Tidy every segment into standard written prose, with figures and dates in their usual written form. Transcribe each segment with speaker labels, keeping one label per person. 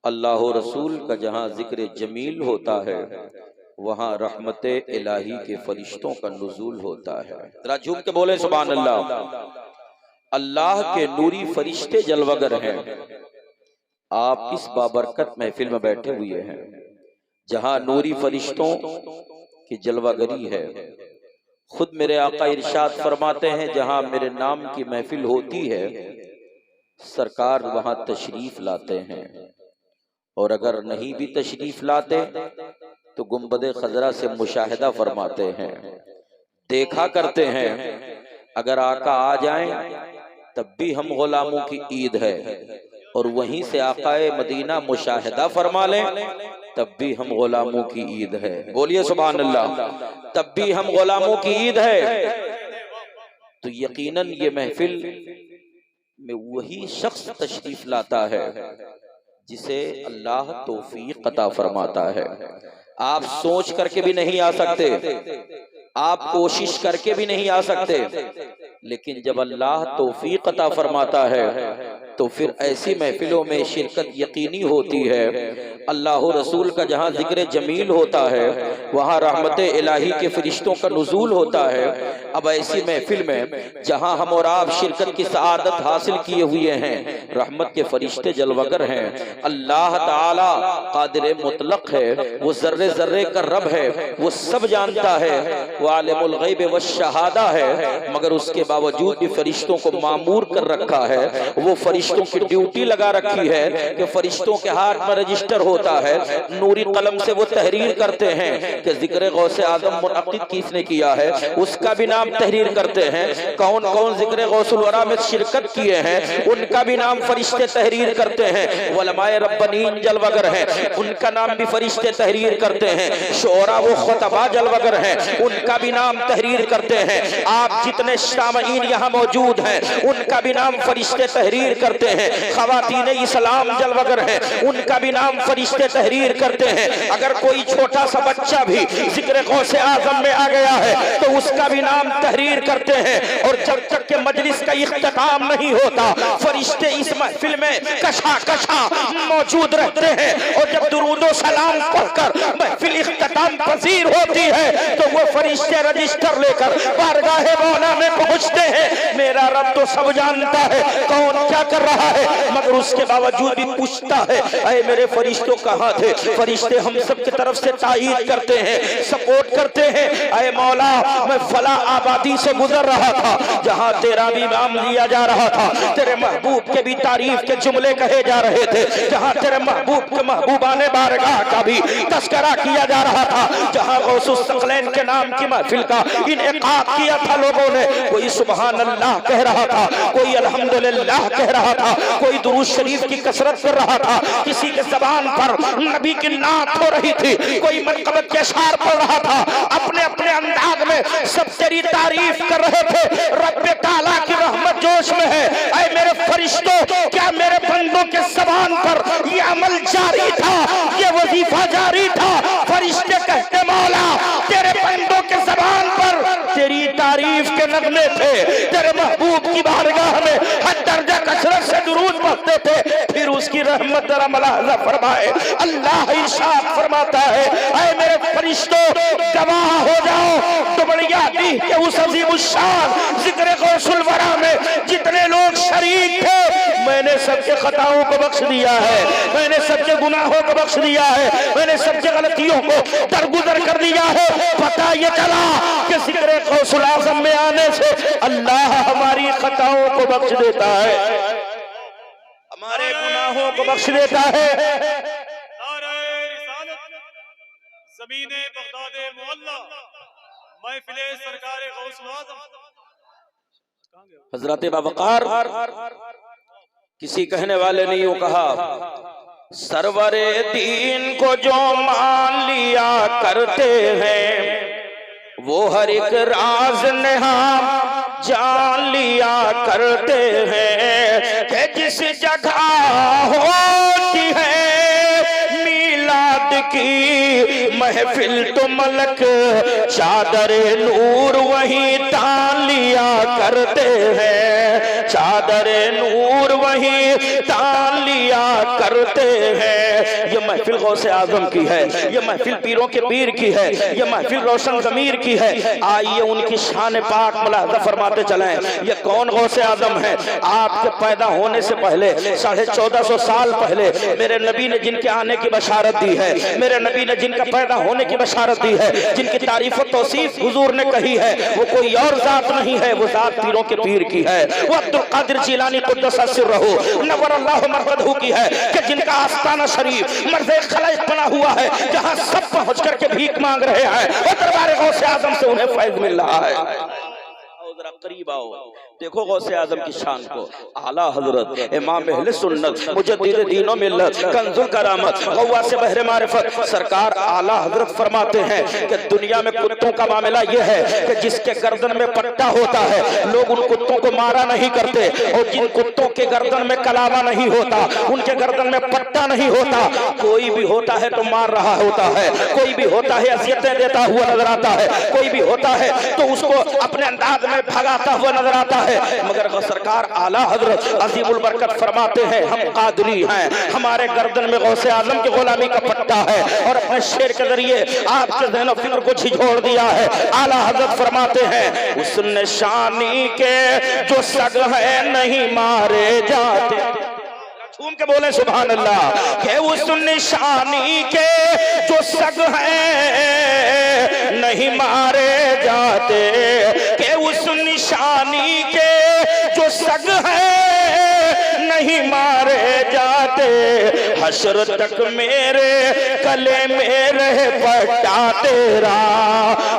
Speaker 1: अल्लाह रसूल का जहाँ जिक्र जमील होता है वहाँ रहमत इलाही के फरिश्तों का नुज़ूल होता है। जरा झूम के बोले सुभान अल्लाह। अल्लाह के नूरी फरिश्ते जलवगर हैं। आप इस बाबरकत महफिल में बैठे हुए हैं जहाँ नूरी फरिश्तों की जलवागरी है। खुद मेरे आका इरशाद फरमाते हैं जहाँ मेरे नाम की महफिल होती है सरकार वहाँ तशरीफ लाते हैं, और अगर नहीं भी तशरीफ लाते तो गुंबदे खजरा से मुशाहिदा फरमाते हैं, देखा करते हैं। अगर आका आ जाएं तब भी हम गुलामों की ईद है, और वहीं से आकाए मदीना मुशाहिदा फरमा लें तब भी हम गुलामों की ईद है। बोलिए सुभान अल्लाह। तब भी हम गुलामों की ईद है। तो यकीनन ये महफिल में वही शख्स तशरीफ लाता है जिसे अल्लाह तौफीक अता फरमाता है। आप सोच करके भी नहीं आ सकते, आप कोशिश करके भी नहीं आ सकते, लेकिन जब अल्लाह तौफीक अता फरमाता है तो फिर ऐसी महफिलों में शिरकत यकीनी होती है। अल्लाह रसूल का जहाँ जिक्र जमील होता है वहाँ रहमत इलाही के फरिश्तों का नुज़ूल होता है। अब ऐसी महफिल में जहाँ हम और आप शिरकत की सआदत हासिल किए हुए हैं, रहमत के फरिश्ते जलवगर हैं। अल्लाह ताला कादिर मुतलक है, वो जर्रे जर्रे का रब है, वो सब जानता है, वो आलिमुल गैब व शहादा है, मगर उसके बावजूद भी फरिश्तों को मामूर कर रखा है। वो फरिश्तों की ड्यूटी लगा रखी है कि फरिश्तों के हाथ में रजिस्टर होता है, नूरी कलम से वो तहरीर करते हैं कि जिक्र गौसे आजम मुनअक्किद किसने किया है, उसका भी नाम तहरीर करते हैं। कौन कौन जिक्र गौसुल वरा में शिरकत किए हैं उनका भी नाम फरिश्ते तहरीर करते हैं। उलमाए रब्बानीन जलवगर हैं, उनका नाम भी फरिश्ते तहरीर करते हैं। शोरा व खुतबा जलवगर हैं, उनका भी नाम तहरीर करते हैं। आप जितने सामईन यहाँ मौजूद हैं उनका भी नाम फरिश्ते तहरीर करते हैं। खवातीन इस्लाम जलवगर हैं, उनका भी नाम फरिश्ते तहरीर करते हैं। अगर कोई छोटा सा बच्चा भी जिक्र गौसे आजम में आ गया है तो उसका भी नाम तहरीर करते हैं। और जब तक के मजलिस का इख्तिताम नहीं होता फरिश्ते इस महफिल में कशा कशा मौजूद रहते हैं, और जब दुरूदो सलाम पढ़कर महफिल इख्तिताम पसीर होती है तो वो फरिश्ते रजिस्टर लेकर बारगाहे मौला में पहुंचते हैं। मेरा रब तो सब जानता है कौन क्या कर रहा है, मगर उसके बावजूद भी पूछता है अरे मेरे फरिश्तों कहाँ थे। फरिश्ते हम सब की तरफ से तायीद करते हैं, सपोर्ट करते हैं। अरे मौला मैं फला आबादी से गुजर रहा था जहाँ तेरा भी नाम लिया जा रहा था, तेरे महबूब के भी तारीफ के जुमले कहे जा रहे थे, जहाँ तेरे महबूब के महबूबाने बारगाह का भी तस्करा किया जा रहा था, जहाँ गौसुस सकलैन के नाम की महफिल का इनेकाद किया था लोगों ने। कोई सुबहान अल्लाह कह रहा था, कोई अल्हम्दुलिल्लाह कह रहा था, कोई दुरूद शरीफ की कसरत कर रहा था, किसी के ज़बान पर नबी की नात हो रही थी, कोई मनक़बत के अशआर पढ़ रहा था। अपने अपने अंदाज में सब तेरी तारीफ कर रहे थे। रब्बे ताला की रहमत जोश में है। ऐ मेरे फरिश्तों, क्या मेरे बंदों के ज़बान पर ये अमल जारी था, ये वजीफा जारी था? फरिश्ते कहते मौला तेरे बंदों के ज़बान पर तेरी तारीफ के नगमे थे, तेरे महबूब की बारगाह में हर दर्जा कसरत से दुरूद पढ़ते थे। फिर उसकी रहमत जरा मुलाहिजा फरमाए। अल्लाह इरशाद फरमाता है ऐ मेरे फरिश्तों गवाह हो जाओ तो बढ़िया दी के उस अज़ीमुश्शान जिक्र गौसुल वरा में जितने लोग शरीक थे मैंने सबके खताओं को बख्श दिया है, मैंने सबके गुनाहों को बख्श दिया है, मैंने सबके गलतियों को दरगुजर कर दिया है। पता ये चला कि जिक्र गौसुल आज़म में आने से अल्लाह हमारी खताओं को बख्श देता है, हमारे गुनाहों को बख्श देता है।
Speaker 2: ज़मीने बगदाद मुअल्ला महफिले सरकारे गौसुल आज़म
Speaker 1: हजरत बावकार किसी कहने वाले ने यूं कहा, सरवरे दीन को जो मान लिया करते हैं वो हर एक राज नेहा जान लिया करते हैं कि जिस जगह होती है मीलाद की महफिल तो मलक चादर नूर वहीं तान लिया करते हैं, चादर नूर वहीं तान लिया क्या करते हैं। ये महफिल गौसे आजम की है, ये महफिल पीरों के पीर की है, ये महफिल रोशन ज़मीर की है। आइए उनकी शान पाक मुलाहज़ा फरमाते चलें। ये कौन गौसे आजम है? आपके पैदा होने से पहले 1450 साल पहले मेरे नबी ने जिनके आने की बशारत दी है, मेरे नबी ने जिनका पैदा होने की बशारत दी है, जिनकी तारीफ और तौसीफ हुजूर ने कही है, वो कोई और जात नहीं है, वो जात पीरों के पीर की है। वो अब्दुल कादिर जिलानी कुद्दस सिर्रहू नव्वर अल्लाहु मरकदहू की है कि जिनका आस्ताना शरीफ मर्ज़े खलाइक बना हुआ है, जहां सब पहुंच करके भीख मांग रहे हैं और दरबार गौसे आजम से उन्हें फैज़ मिल रहा है। जरा करीब आओ, देखो गौसे आजम की शान को। आला हजरत इमाम अहले सुन्नत मुजद्दिद दीन व मिल्लत कंजुल करामत गौवास बहरे मारिफत सरकार आला हजरत फरमाते हैं कि दुनिया में कुत्तों का मामला यह है कि जिसके गर्दन में पट्टा होता है लोग उन कुत्तों को मारा नहीं करते, और जिन कुत्तों के गर्दन में कलावा नहीं होता, उनके गर्दन में पट्टा नहीं होता, कोई भी होता है तो मार रहा होता है, कोई भी होता है अज़ियतें देता हुआ नजर आता है, कोई भी होता है तो उसको अपने अंदाज में भगाता हुआ नजर आता है। मगर सरकार आला हजरत अजीमुल बरकत फरमाते हैं हम कादरी हैं, हमारे गर्दन में गौसे आजम की गुलामी का पट्टा है, और अपने शेर के जरिए आपके ज़हन और फिक्र को झिझोड़ दिया है। आला हजरत फरमाते हैं उस निशानी के जो सग है नहीं मारे जाते, झूम के बोले सुभान अल्लाह, के उस निशानी के जो सग है नहीं मारे जाते, के उस निशानी के जो सग है नहीं मारे जाते, हश्र तक मेरे गले में रहे पट्टा तेरा,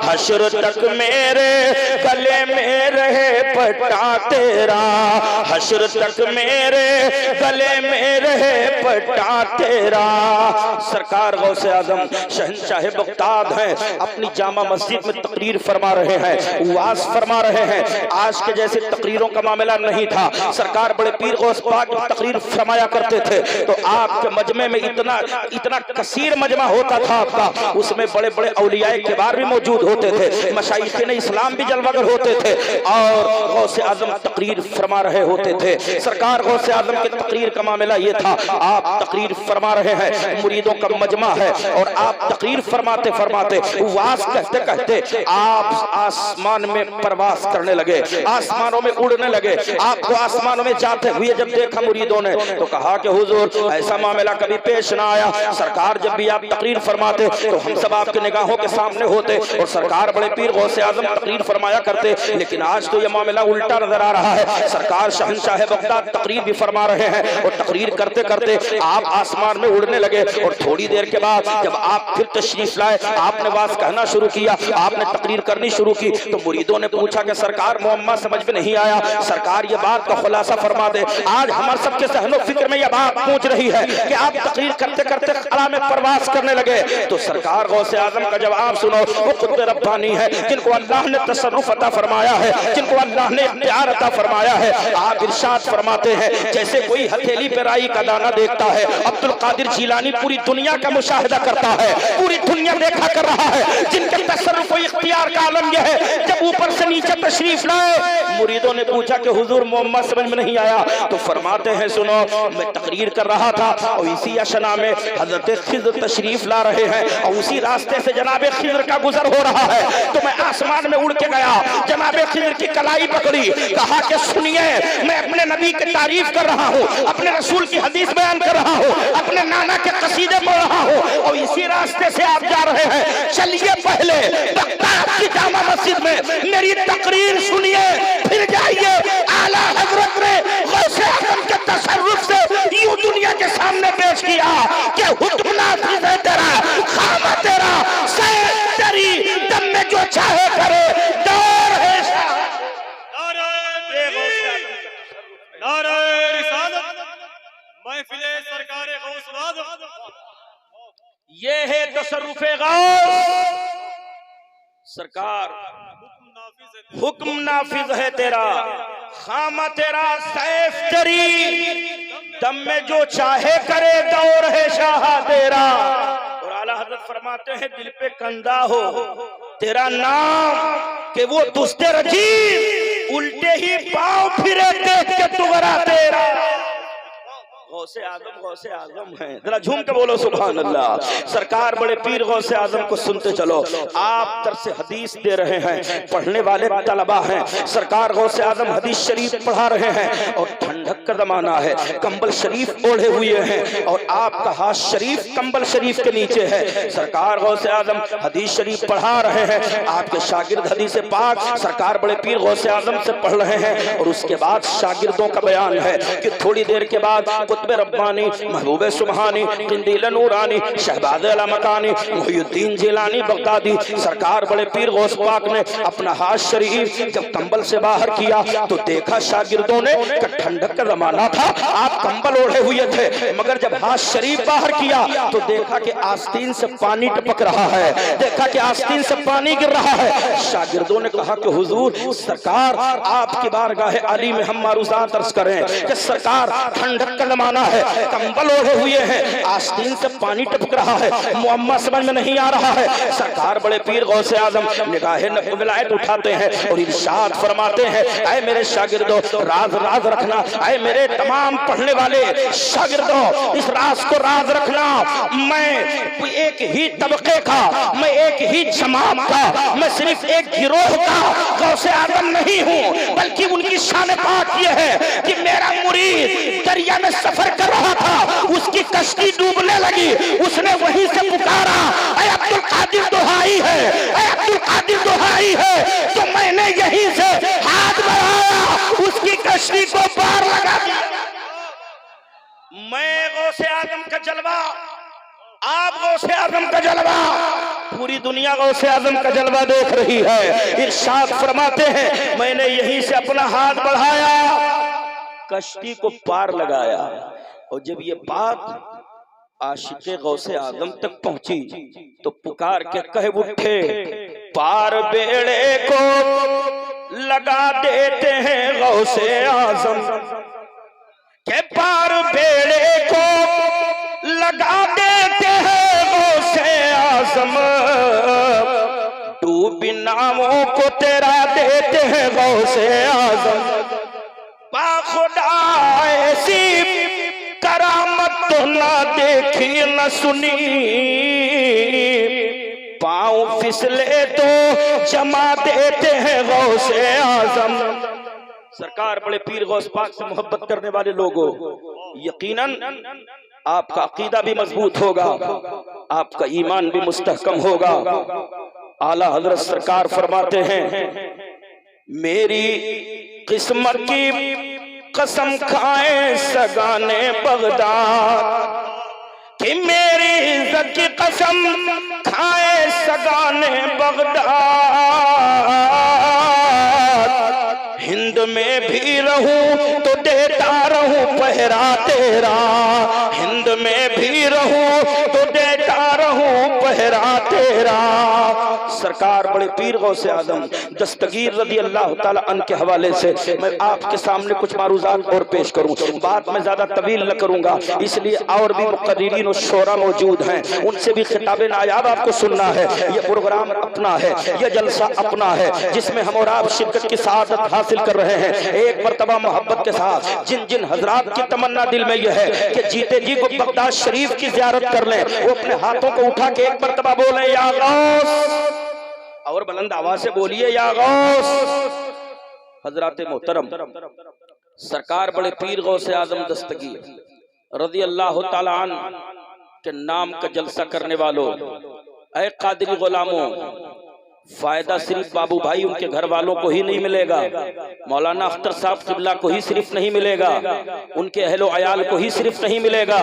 Speaker 1: हश्र तक मेरे गले में रहे पट्टा तेरा, हश्र तक मेरे गले में रहे पट्टा तेरा। सरकार गौसे आजम शहंशाह बगदाद हैं, अपनी जामा मस्जिद में तकरीर फरमा रहे हैं, वाज फरमा रहे हैं। आज के जैसे तकरीरों का मामला नहीं था, सरकार बड़े पीर गौस पाक तकरीर फरमाया करते थे तो आपके मजमे में इतना कसीर मजमा होता था आपका, उसमें बड़े बड़े औलियाए किबार भी मौजूद होते थे, मशाइख़ इस्लाम भी जलवागर होते थे, और गौसे आजम तकरीर फरमा रहे होते थे। सरकार गौसे आजम की तकरीर का मामला ये था, आप तकरीर फरमा रहे हैं, मुरीदों का मजमा है, और आप तकरीर फरमाते फरमाते वास कहते कहते आप आसमान में परवास करने लगे, आसमानों में उड़ने लगे। आपको आसमानों में जाते हुए जब देखा मुरीदों ने तो कहा कि हुजूर ऐसा मामला कभी पेश ना आया। सरकार जब भी आप तकरीर फरमाते तो हम सब आपकी निगाहों के सामने होते, और सरकार बड़े पीर गौसे आजम तकरीर फरमाया करते, लेकिन आज तो यह मामला उल्टा नजर आ रहा है। सरकार शहंशाह बगदाद तकरीर भी फरमा रहे हैं, और तकरीर करते करते आप आसमान में उड़ने लगे, और थोड़ी देर के बाद जब आप फिर तशरीफ लाए, आपने वाज कहना शुरू किया, आपने तकरीर करनी शुरू की, तो मुरीदों ने पूछा कि सरकार मुअम्मा समझ में नहीं आया, सरकार ये बात का खुलासा फरमा दे। आज हमारे सबके सहनो फिक्र में यह बात पहुंच रही है कि आप तकरीर करते करते खला में प्रवास करने लगे। तो सरकार गौसे आजम का जवाब सुनो, वो खुद रब्बानी है, जिनको अल्लाह ने तसर्रुफ अता फरमाया है, जिनको अल्लाह ने इख्तियार अता फरमाया है। आप इरशाद फरमाते हैं जैसे कोई हथेली पे राई का दाना देखता है, अब्दुल कादिर जिलानी पूरी दुनिया का मुशाहिदा करता है, पूरी दुनिया देखा कर रहा है, जिनके तसर्रुफ और इख्तियार का आलम यह है। जब ऊपर से नीचे तशरीफ लाए, मुरीदों ने पूछा कि हुजूर मोहम्मद समझ में नहीं आया, तो फरमाते हैं सुनो, मैं तकरीर कर रहा था और इसी अशना में हजरत खिज़्र तशरीफ ला रहे हैं, और उसी रास्ते से जनाब खिज़्र का गुजर हो रहा है, तो मैं आसमान में उड़ के गया, जनाब खिज़्र की कलाई पकड़ी, कहा कि सुनिए मैं अपने नबी की तारीफ कर रहा हूँ, अपने रसूल की हदीस बयान कर रहा हूँ, अपने नाना के कसीदे पढ़ रहा हूँ, और इसी रास्ते से आप जा रहे हैं, चलिए पहले बगदाद की जामा मस्जिद में मेरी तकरीर सुनिए, फिर जाइए। आला हजरत ने गौसे आजम के तसर्रुफ से यूं दुनिया के सामने पेश किया कि हुक्म नाफिज़ है तेरा, खामा तेरा, सैर तेरी, दम में जो चाहे करे, दौर है
Speaker 2: नारे रिसालत, महफिले सरकारे गौस आज़म,
Speaker 1: ये है तसर्रुफ़े गौस। सरकार हुक्म नाफिज है तेरा, खामा तेरा, सैफ तेरी, दम में जो चाहे करे, दौर है शाह तेरा। और आला हज़रत फरमाते हैं दिल पे कंधा हो तेरा नाम कि वो दुस्ते रजीब, उल्टे ही पाँव फिरे देख के तुगरा तेरा। गौसे आजम हैं। जरा झूम के बोलो सुभान अल्लाह। सरकार बड़े पीर गौसे आजम को सुनते चलो। आप दरस हदीस दे रहे हैं, पढ़ने वाले तलबा हैं। सरकार गौसे आजम हदीस शरीफ पढ़ा रहे हैं और ठंडक का जमाना है, कंबल शरीफ ओढ़े हुए हैं और आपका हाथ शरीफ कंबल शरीफ के नीचे है। सरकार गौसे आजम हदीस शरीफ पढ़ा रहे हैं, आपके शागिर्द हदीस पाक सरकार बड़े पीर गौसे आजम से पढ़ रहे हैं और उसके बाद शागिर्दों का बयान है कि थोड़ी देर के बाद कुतुब रब्बानी, महबूब सुबहानी, किंदील नूरानी, शहबाज अलामकानी, मुहियुद्दीन जिलानी बगदादी सरकार बड़े पीर गौस पाक ने अपना हाथ शरीफ जब कंबल से बाहर किया तो देखा शागिर्दों ने ठंडक का जमाना था, आप कंबल ओढ़े हुए थे, मगर जब हाथ शरीफ बाहर किया तो देखा कि आस्तीन से पानी टपक रहा है, देखा कि आस्तीन से पानी गिर रहा है। शागिर्दों ने कहा कि हुजूर सरकार आपकी बारगाह आली में हम मारूज़ात अर्ज करें कि सरकार ठंडक का जमाना है, कंबल ओढ़े हुए हैं, आस्तीन से पानी टपक रहा है, मुअम्मा समझ में नहीं आ रहा है। सरकार बड़े पीर गौसे आजम निगाहे विलायत उठाते हैं और इरशाद फरमाते हैं, ऐ मेरे शागिर्दों राज राज रखना, ऐ मेरे तमाम पढ़ने वाले शागिर्दों इस राज को राज रखना। मैं एक ही तबके का, मैं एक ही जमात का, मैं सिर्फ एक गिरोह का गौसे आजम नहीं हूँ, बल्कि उनकी शान पाक ये है कि मेरा मुरीद दरिया में सफर कर रहा था, उसकी कश्ती डूबने लगी, उसने वहीं से पुकारा, ऐ अब्दुल कादिर दुहाई है, ऐ अब्दुल कादिर दुहाई है, तो मैंने यहीं से हाथ बढ़ाया, उसकी कश्ती को पार लगा दिया। मैं गौसे आजम का जलवा, आप गौसे आजम का जलवा, पूरी दुनिया गौसे आजम का जलवा देख रही है। इरशाद फरमाते हैं, मैंने यहीं से अपना हाथ बढ़ाया, कश्ती को पार लगाया, और जब ये बात आशिक़े गौसे आजम तक पहुंची तो पुकार के कह उठे, पार बेड़े को लगा देते हैं गौसे आजम, के पार बेड़े को लगा देते हैं गौसे आजम, डूबी नामों को तेरा देते हैं गौसे आजम, बाखुदा ऐसी करामत तो ना देखी न सुनी, पाँव फिसले तो जमा देते हैं गौसे आजम। सरकार बड़े पीर गौस पाक से मोहब्बत करने वाले लोगों, यकीनन आपका अकीदा भी मजबूत होगा, आपका ईमान भी मुस्तहकम होगा। आला हजरत सरकार फरमाते हैं, मेरी किस्मत की कसम खाए सगाने बगदाद, कि मेरी इज्जत की कसम खाए सगाने बगदाद, हिंद में भी रहूं तो देता रहूं पहरा तेरा, हिंद में भी रहूं तो देता रहूं पहरा तेरा। सरकार बड़े पीर गौसे आजम दस्तगीर रज़ी अल्लाह ताला अन्हु के हवाले से मैं आपके सामने कुछ मारूज़ात और पेश करूं। बात मैं ज्यादा तवील न करूंगा, इसलिए और भी मुक़र्रिरीन और शोरा मौजूद हैं, उनसे भी खिताबे नायाब आपको सुनना है। यह प्रोग्राम अपना है, यह जलसा अपना है, जिसमें हम और आप शिरकत की सआदत हासिल कर रहे हैं। एक मरतबा मोहब्बत के साथ जिन जिन हजरात की तमन्ना दिल में यह है कि जीते जी को बगदाद शरीफ की ज़ियारत कर लें, वो अपने हाथों को उठा के एक मरतबा बोले, या गौस, और बुलंद आवाज से बोलिए, या गौस। हजरात मोहतरम, सरकार बड़े पीर गौसे आजम दस्तगीर रज़ी अल्लाह ताला अन्हु के नाम का जलसा करने वालों, ऐ कादरी गुलामों, फायदा सिर्फ बाबू भाई उनके घर वालों को ही नहीं मिलेगा, मौलाना अख्तर साहब किबला को ही सिर्फ नहीं मिलेगा, उनके अहलो अयाल को ही सिर्फ नहीं मिलेगा,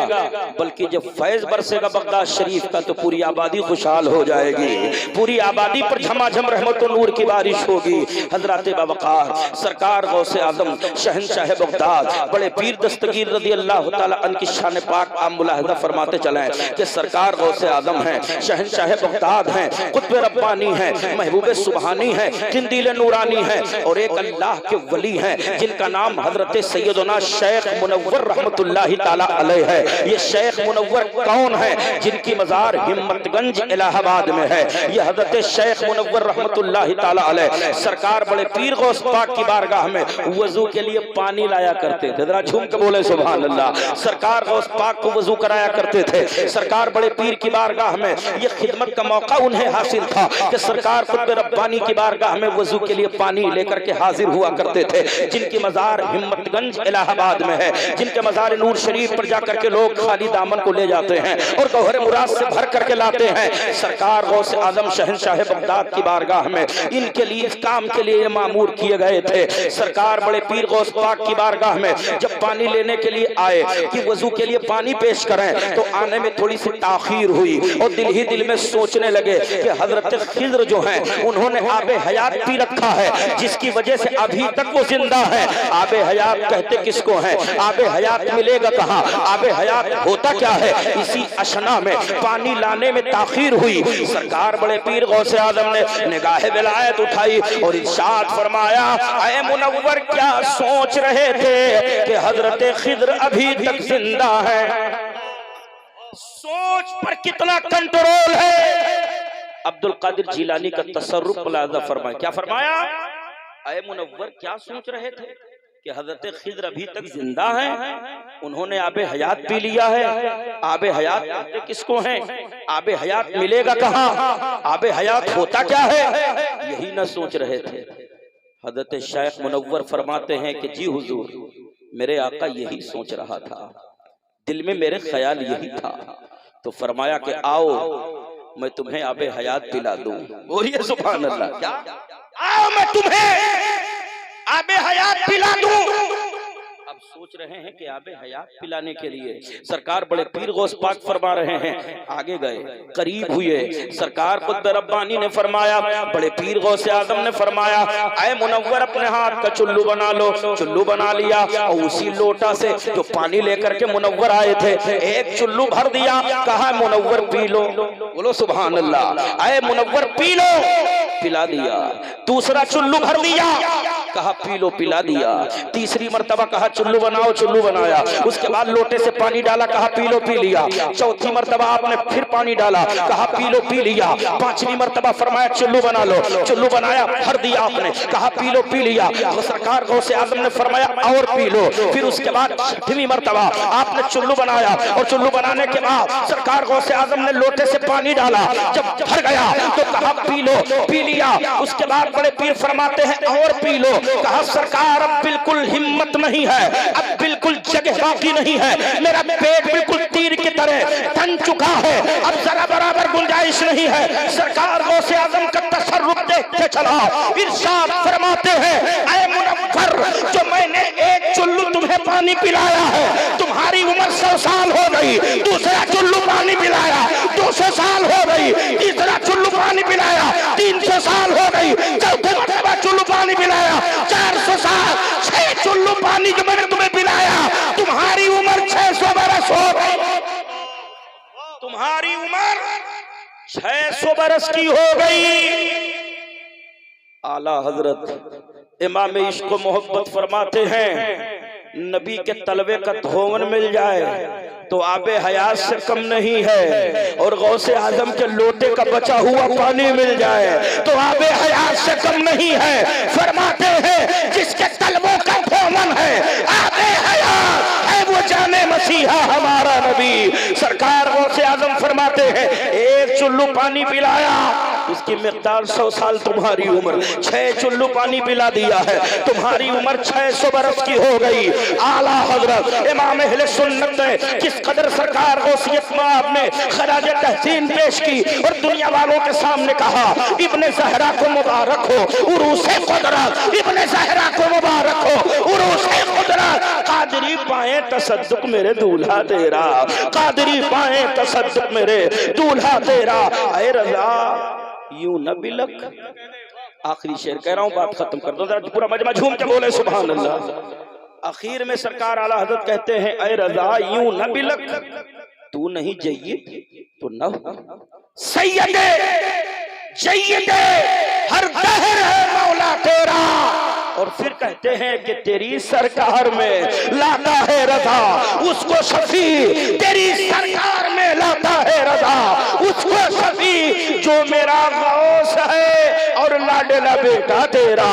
Speaker 1: बल्कि जब फैज बरसेगा बगदाद शरीफ का तो पूरी आबादी खुशहाल हो जाएगी, पूरी आबादी पर झमाझम रहमत और नूर की बारिश होगी। हजरत बावकार सरकार गौसे आजम शहनशाह बगदाद बड़े पीर दस्तगीर रज़ी अल्लाह ताला अन्हु की शान पाक आप मुलाहिज़ा फरमाते चलें कि सरकार गौसे आजम हैं, शहनशाह बगदाद हैं, कुतुब रब्बानी हैं, महबूब सुबहानी हैं, किंदील नूरानी हैं, और एक अल्लाह के वली हैं जिनका नाम हजरत सैयदना शेख मुनव्वर रहमतुल्लाहि ताला अलैह है। ये शेख मुनव्वर कौन है? जिनकी मजार हिम्मतगंज इलाहाबाद में है। ये हजरत शेख मुनव्वर रहमतुल्लाहि ताला अलैह सरकार बड़े पीर गौस पाक की बारगाह में वजू के लिए पानी लाया करते थे। जरा झूम के बोले सुभान अल्लाह। सरकार गौस पाक को वजू कराया करते थे। सरकार बड़े पीर की बारगाह में ये खिदमत का मौका उन्हें हासिल था कि सरकार खुद रब्बानी की बारगाह में वजू के लिए पानी लेकर के हाजिर हुआ करते थे। जिनकी मजार हिम्मतगंज इलाहाबाद में है, जिनके मजार नूर शरीफ पर जाकर के लोग खाली दामन को ले जाते हैं और गौहर मुराद से भर करके लाते हैं। सरकार गौस आजम शहंशाह बगदाद की बारगाह में इनके लिए इस काम के लिए मामूर किए गए थे। सरकार बड़े पीर गौस पाक की बारगाह में जब पानी लेने के लिए आए कि वजू के लिए पानी पेश करें, तो आने में थोड़ी सी ताखीर हुई और दिल ही दिल में सोचने लगे कि हजरत खिज़्र जो हैं उन्होंने आबे हयात पी रखा है, जिसकी वजह से अभी तक वो जिंदा है। आबे हयात कहते किसको है? आबे हयात मिलेगा कहाँ? आबे हयात होता क्या है? इसी अशना में पानी लाने में ताखीर हुई। सरकार बड़े पीर गौसे आजम ने निगाह विलायत उठाई और इरशाद फरमाया, ऐ मुनव्वर क्या सोच रहे थे कि हजरत खिज़्र अभी तक जिंदा है? सोच पर कितना कंट्रोल है। अब्दुल कादिर जिलानी का तसर्रुफ प्लाजा फरमाया, क्या फरमाया? ऐ मुनव्वर क्या सोच रहे थे कि हजरत खिज़्र अभी तक जिंदा हैं? उन्होंने आबे हयात पी लिया है। आबे हयात कहते किसको हैं? आबे हयात मिलेगा कहाँ? आबे हयात होता क्या है? यही ना सोच रहे थे। हजरत शेख मुनव्वर फरमाते हैं कि जी हुजूर, मेरे आका यही सोच रहा था, दिल में मेरे ख्याल यही था। तो फरमाया कि आओ मैं तुम्हें आबे हयात पिला दूं। बोलिए सुभान अल्लाह। क्या? आओ मैं तुम्हें आबे हयात पिला दूं। अब सोच रहे हैं कि आबे हयात पिलाने के लिए सरकार बड़े पीर गौस पाक फरमा रहे हैं। आगे गए, करीब हुए, सरकार खुद रब्बानी ने फरमाया, बड़े पीर गौसे आजम ने फरमाया, ऐ मुनव्वर अपने हाथ का चुल्लू बना लो। चुल्लू बना लिया और उसी लोटा से जो पानी लेकर के मुनव्वर आए थे एक चुल्लू भर दिया। कहा मुनव्वर पी लो। बोलो सुभान अल्लाह। ऐ मुनव्वर पी लो, पिला दिया। दूसरा चुल्लू भर दिया, कहा पी लो, पिला दिया। तीसरी मर्तबा कहा चुल्लू बनाओ, चुल्लू बनाया। उसके बाद लोटे से पानी डाला, कहा पी लो, पी लिया। चौथी मर्तबा आपने फिर पानी डाला, कहा पी लो, पी लिया। पांचवी मर्तबा फरमाया चुल्लू बना लो, चुल्लू बनाया, भर दिया आपने, कहा पी लो, पी लिया। तो सरकार गौसे आजम ने फरमाया और पी लो। फिर उसके बाद छठवीं मर्तबा आपने चुल्लू बनाया और चुल्लू बनाने के बाद सरकार गौसे आजम ने लोटे से पानी डाला। जब भर गया तो कहा पी लो, पी लिया। उसके बाद बड़े पीर फरमाते हैं और पी लो। कहा सरकार अब बिल्कुल हिम्मत नहीं है, अब बिल्कुल जगह बाकी नहीं है, मेरा पेट बिल्कुल तीर की तरह तन चुका है, अब जरा बराबर गुंजाइश नहीं है। सरकार गौसे आजम का तसर्रुफ देखते चला। इरशाद फरमाते हैं, ऐ मुनव्वर, जो मैंने एक चुल्लू तुम्हें पानी पिलाया है, तुम्हारी उम्र 100 साल हो गई। दूसरा चुल्लू पानी पिलाया, 200 साल हो गई। तीसरा चुल्लू पानी पिलाया, 300 साल हो गई। चौथे मरतबा चुल्लू पानी पिलाया, 400 साल। 6 चुल्लू पानी जो मैंने तुम्हें पिलाया, तुम्हारी उम्र 600 बरस हो गई। तुम्हारी उम्र 600 बरस की हो गई। आला हजरत इमाम इश्क व मोहब्बत फरमाते हैं, नबी के तलवे का धोवन मिल जाए तो आबे हयात से कम नहीं है, और गौसे आजम के लोटे का बचा हुआ पानी मिल जाए तो आबे हयात से कम नहीं है। फरमाते हैं जिसके तलवों का धोवन है आबे हयात है, वो जाने मसीहा हमारा नबी। सरकार गौसे आजम फरमाते हैं एक चुल्लू पानी पिलाया, उसकी मिक़दार 100 साल तुम्हारी उम्र। 6 चुल्लू पानी पिला दिया है, तुम्हारी उम्र 600 बरस की हो गई। आला हजरत इमाम अहले सुन्नत ने किस कदर सरकार गौसियत माब में खराज तहसीन पेश की और दुनिया वालों के सामने कहा, इब्ने ज़हरा को मुबारक हो उरूसे कुदरत, इब्ने ज़हरा को मुबारक हो उरूसे कुदरत। कादरी पाए तसद्दुक मेरे दूल्हा तेरा, कादरी पाए तसद्दुक मेरे दूल्हा तेरा। ऐ रज़ा यूं न बिलक। आखिरी शेर कह रहा हूं, बात खत्म कर दो, जरा पूरा मजमा झूम के बोले सुभान अल्लाह। आखिर में सरकार आला हजरत कहते हैं, ऐ रज़ा यूं न बिलक, तू नहीं जाइए तो न सैयदे सय्यदे हर दहर है मौला तेरा। और फिर कहते हैं कि तेरी सरकार में लाता है रजा उसको शफी, तेरी सरकार में लाता है रजा उसको शफी जो मेरा गौस है और लाडला बेटा तेरा,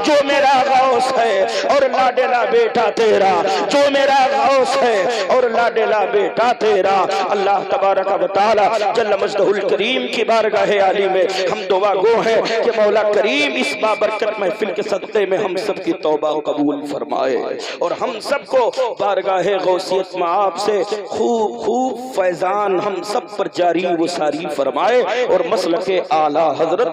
Speaker 1: जो मेरा गौस है और लाडला बेटा तेरा, जो मेरा गौस है और लाडला बेटा तेरा। अल्लाह तबारक व तआला जल्ल मजदहुल करीम की बारगाह आली में हम दुआ गो हैं कि मौला करीम इस बाबरकत महफिल के सदक़े में हम सबकी तौबा कबूल फरमाए और हम सबको बारगाह गौसियत में आपसे खूब खूब फैजान हम सब पर जारी व सारी फरमाए और मसलके आला हजरत